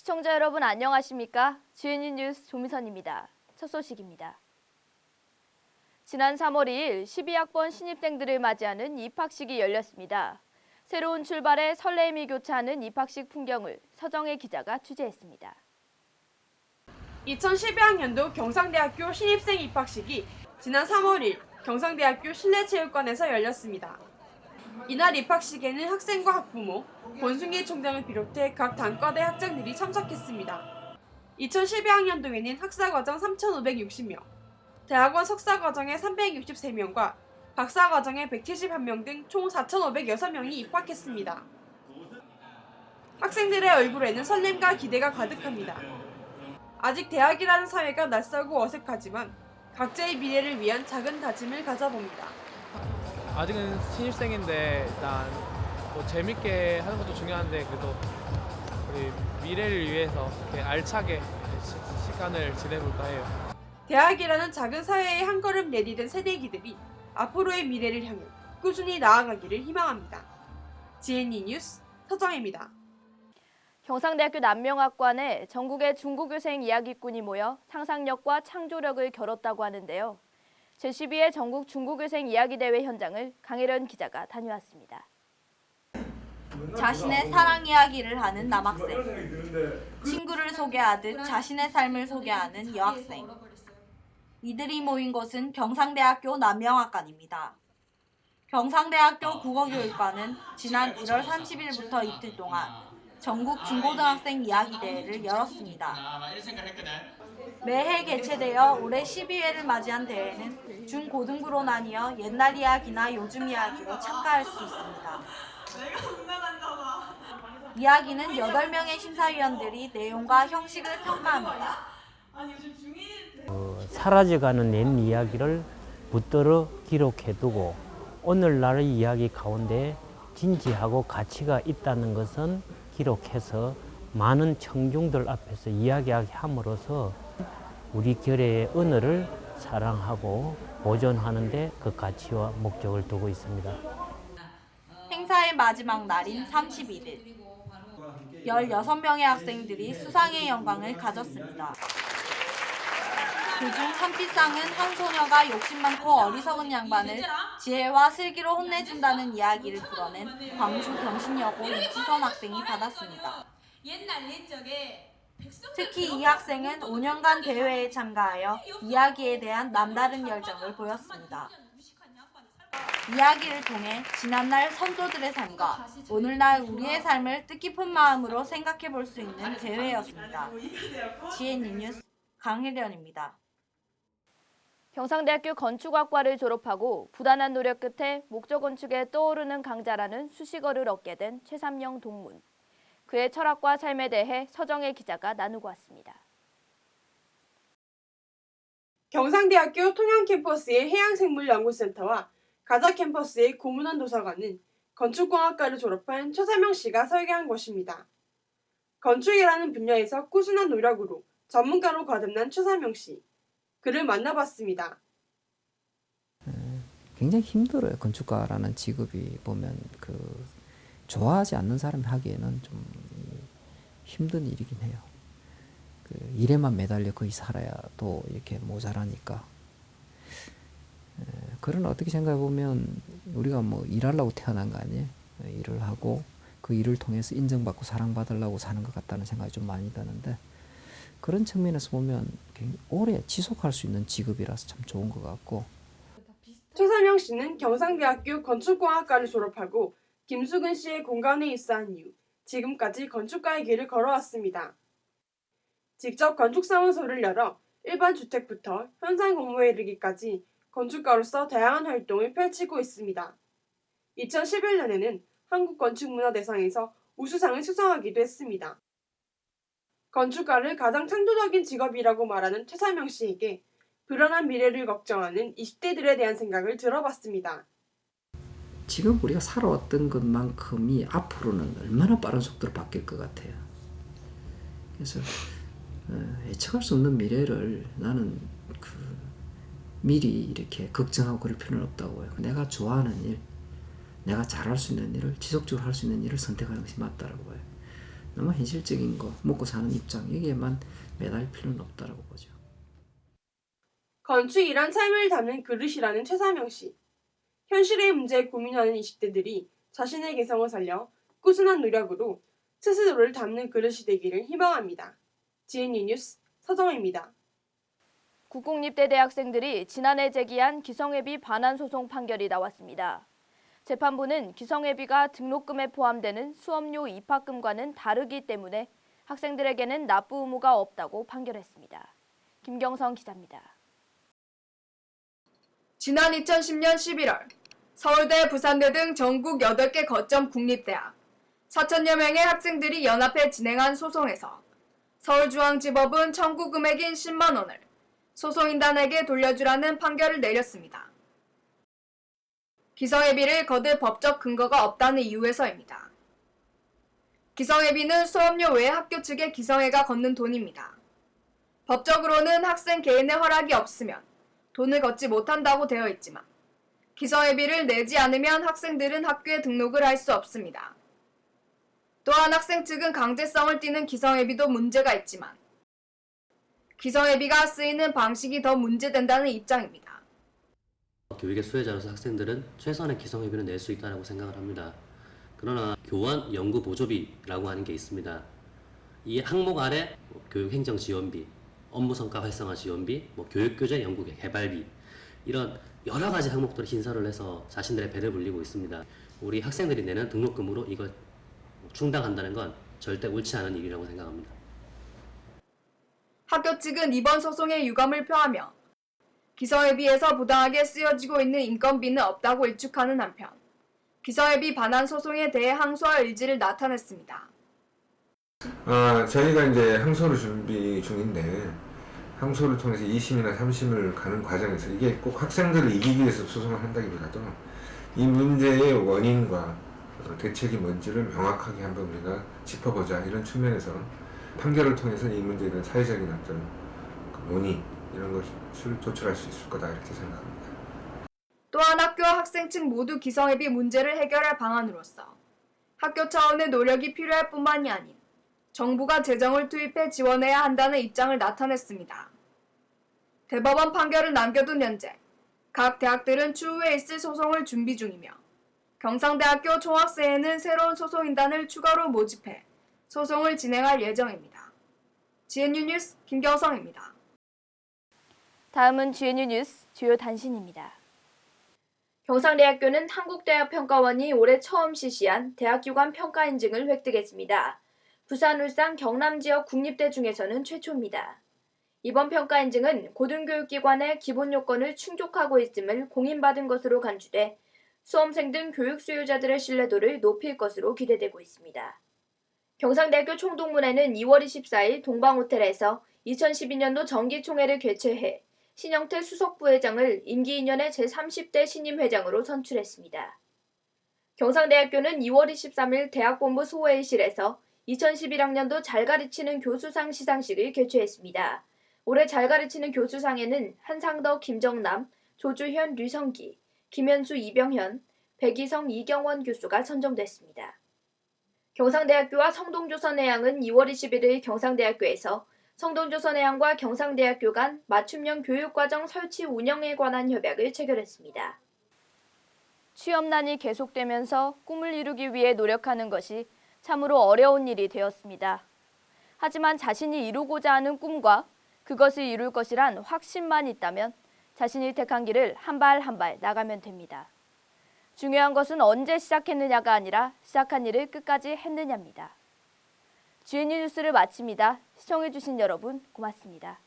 시청자 여러분 안녕하십니까? GNU 뉴스 조미선입니다. 첫 소식입니다. 지난 3월 2일 12학번 신입생들을 맞이하는 입학식이 열렸습니다. 새로운 출발에 설레임이 교차하는 입학식 풍경을 서정혜 기자가 취재했습니다. 2012학년도 경상대학교 신입생 입학식이 지난 3월 1일 경상대학교 실내체육관에서 열렸습니다. 이날 입학식에는 학생과 학부모, 권순기 총장을 비롯해 각 단과대 학장들이 참석했습니다. 2012학년도에는 학사과정 3,560명, 대학원 석사과정에 363명과 박사과정에 171명 등 총 4,506명이 입학했습니다. 학생들의 얼굴에는 설렘과 기대가 가득합니다. 아직 대학이라는 사회가 낯설고 어색하지만 각자의 미래를 위한 작은 다짐을 가져봅니다. 아직은 신입생인데 일단 뭐 재밌게 하는 것도 중요한데 그래도 우리 미래를 위해서 이렇게 알차게 시간을 지내볼까 해요. 대학이라는 작은 사회에 한 걸음 내디딘 새내기들이 앞으로의 미래를 향해 꾸준히 나아가기를 희망합니다. GNU 뉴스 서정혜입니다. 경상대학교 남명학관에 전국의 중고교생 이야기꾼이 모여 상상력과 창조력을 겨뤘다고 하는데요. 제12회 전국 중고교생 이야기대회 현장을 강혜련 기자가 다녀왔습니다. 자신의 사랑 이야기를 하는 남학생, 친구를 소개하듯 자신의 삶을 소개하는 여학생. 이들이 모인 곳은 경상대학교 남명학관입니다. 경상대학교 국어교육과는 지난 1월 30일부터 이틀 동안 전국 중고등학생 이야기대회를 열었습니다. 매해 개최되어 올해 12회를 맞이한 대회는 중고등부로 나뉘어 옛날 이야기나 요즘 이야기로 참가할 수 있습니다. 이야기는 8명의 심사위원들이 내용과 형식을 평가합니다. 사라져가는 옛 이야기를 붙들어 기록해두고 오늘날의 이야기 가운데 진지하고 가치가 있다는 것은 기록해서 많은 청중들 앞에서 이야기하게 함으로써 우리 결의 언어를 사랑하고 보존하는 데 그 가치와 목적을 두고 있습니다. 행사의 마지막 날인 31일, 16명의 학생들이 수상의 영광을 가졌습니다. 그중 한빛상은 한 소녀가 욕심 많고 어리석은 양반을 지혜와 슬기로 혼내준다는 이야기를 풀어낸 광주 경신여고 이지선 학생이 받았습니다. 특히 이 학생은 5년간 대회에 참가하여 이야기에 대한 남다른 열정을 보였습니다. 이야기를 통해 지난날 선조들의 삶과 오늘날 우리의 삶을 뜻깊은 마음으로 생각해 볼 수 있는 대회였습니다. GNU 뉴스 강혜련입니다. 경상대학교 건축학과를 졸업하고 부단한 노력 끝에 목조 건축에 떠오르는 강자라는 수식어를 얻게 된 최삼영 동문. 그의 철학과 삶에 대해 서정혜 기자가 나누고 왔습니다. 경상대학교 통영캠퍼스의 해양생물연구센터와 가자캠퍼스의 고문원 도서관은 건축공학과를 졸업한 최삼영 씨가 설계한 곳입니다. 건축이라는 분야에서 꾸준한 노력으로 전문가로 거듭난 최삼영 씨. 그를 만나봤습니다. 굉장히 힘들어요. 건축가라는 직업이 보면 좋아하지 않는 사람이 하기에는 좀 힘든 일이긴 해요. 일에만 매달려 거의 살아야 또 이렇게 모자라니까. 그런 어떻게 생각해 보면 우리가 뭐 일하려고 태어난 거 아니에요? 일을 하고 그 일을 통해서 인정받고 사랑받으려고 사는 것 같다는 생각이 좀 많이 드는데 그런 측면에서 보면 굉장히 오래 지속할 수 있는 직업이라서 참 좋은 것 같고. 최삼영 씨는 경상대학교 건축공학과를 졸업하고 김수근 씨의 공간에 입사한 이후 지금까지 건축가의 길을 걸어왔습니다. 직접 건축사무소를 열어 일반 주택부터 현장 공모에 이르기까지 건축가로서 다양한 활동을 펼치고 있습니다. 2011년에는 한국건축문화대상에서 우수상을 수상하기도 했습니다. 건축가를 가장 창조적인 직업이라고 말하는 최삼영 씨에게 불안한 미래를 걱정하는 20대들에 대한 생각을 들어봤습니다. 지금 우리가 살아왔던 것만큼이 앞으로는 얼마나 빠른 속도로 바뀔 것 같아요. 그래서 예측할 수 없는 미래를 나는 미리 이렇게 걱정하고 그럴 필요는 없다고 해요. 내가 좋아하는 일, 내가 잘할 수 있는 일을 지속적으로 할 수 있는 일을 선택하는 것이 맞다라고 봐요. 너무 현실적인 거, 먹고 사는 입장 여기에만 매달 필요는 없다라고 보죠. 건축이란 삶을 담는 그릇이라는 최사명 씨. 현실의 문제에 고민하는 20대들이 자신의 개성을 살려 꾸준한 노력으로 스스로를 담는 그릇이 되기를 희망합니다. GNU 뉴스 서정입니다. 국공립대 대학생들이 지난해 제기한 기성예비 반환 소송 판결이 나왔습니다. 재판부는 기성예비가 등록금에 포함되는 수업료 입학금과는 다르기 때문에 학생들에게는 납부 의무가 없다고 판결했습니다. 김경성 기자입니다. 지난 2010년 11월 서울대, 부산대 등 전국 8개 거점 국립대학 4천여 명의 학생들이 연합해 진행한 소송에서 서울중앙지법은 청구 금액인 10만 원을 소송인단에게 돌려주라는 판결을 내렸습니다. 기성예비를 거둘 법적 근거가 없다는 이유에서입니다. 기성예비는 수업료 외에 학교 측에 기성예가 걷는 돈입니다. 법적으로는 학생 개인의 허락이 없으면 돈을 걷지 못한다고 되어 있지만 기성예비를 내지 않으면 학생들은 학교에 등록을 할 수 없습니다. 또한 학생 측은 강제성을 띠는 기성예비도 문제가 있지만 기성예비가 쓰이는 방식이 더 문제된다는 입장입니다. 교육의 수혜자로서 학생들은 최소한의 기성예비는 낼 수 있다고 생각을 합니다. 그러나 교원 연구 보조비라고 하는 게 있습니다. 이 항목 아래 교육행정지원비, 업무성과 활성화 지원비, 교육교재 연구 개발비 이런 여러 가지 항목들을 신설을 해서 자신들의 배를 불리고 있습니다. 우리 학생들이 내는 등록금으로 이걸 충당한다는 건 절대 옳지 않은 일이라고 생각합니다. 학교 측은 이번 소송에 유감을 표하며 기성예비에서 부당하게 쓰여지고 있는 인건비는 없다고 일축하는 한편 기성예비 반환 소송에 대해 항소할 의지를 나타냈습니다. 저희가 이제 항소를 준비 중인데 항소를 통해서 2심이나 3심을 가는 과정에서 이게 꼭 학생들을 이기기 위해서 소송을 한다기보다도 이 문제의 원인과 대책이 뭔지를 명확하게 한번 우리가 짚어보자 이런 측면에서 판결을 통해서 이 문제에 대한 사회적인 어떤 논의 이런 것을 도출할 수 있을 거다 이렇게 생각합니다. 또한 학교와 학생 측 모두 기성예비 문제를 해결할 방안으로서 학교 차원의 노력이 필요할 뿐만이 아닌 정부가 재정을 투입해 지원해야 한다는 입장을 나타냈습니다. 대법원 판결을 남겨둔 현재 각 대학들은 추후에 있을 소송을 준비 중이며 경상대학교 총학생회는 새로운 소송인단을 추가로 모집해 소송을 진행할 예정입니다. GNU 뉴스 김경성입니다. 다음은 GNU 뉴스 주요 단신입니다. 경상대학교는 한국대학평가원이 올해 처음 실시한 대학교간 평가 인증을 획득했습니다. 부산, 울산, 경남 지역 국립대 중에서는 최초입니다. 이번 평가 인증은 고등교육기관의 기본 요건을 충족하고 있음을 공인받은 것으로 간주돼 수험생 등 교육 수요자들의 신뢰도를 높일 것으로 기대되고 있습니다. 경상대학교 총동문회는 2월 24일 동방호텔에서 2012년도 정기총회를 개최해 신영태 수석부회장을 임기 2년의 제30대 신임 회장으로 선출했습니다. 경상대학교는 2월 23일 대학본부 소회의실에서 2011학년도 잘 가르치는 교수상 시상식을 개최했습니다. 올해 잘 가르치는 교수상에는 한상덕, 김정남, 조주현, 류성기, 김현수, 이병현, 백이성, 이경원 교수가 선정됐습니다. 경상대학교와 성동조선해양은 2월 21일 경상대학교에서 성동조선해양과 경상대학교 간 맞춤형 교육과정 설치 운영에 관한 협약을 체결했습니다. 취업난이 계속되면서 꿈을 이루기 위해 노력하는 것이 참으로 어려운 일이 되었습니다. 하지만 자신이 이루고자 하는 꿈과 그것을 이룰 것이란 확신만 있다면 자신이 택한 길을 한 발 한 발 나가면 됩니다. 중요한 것은 언제 시작했느냐가 아니라 시작한 일을 끝까지 했느냐입니다. GNU 뉴스를 마칩니다. 시청해주신 여러분 고맙습니다.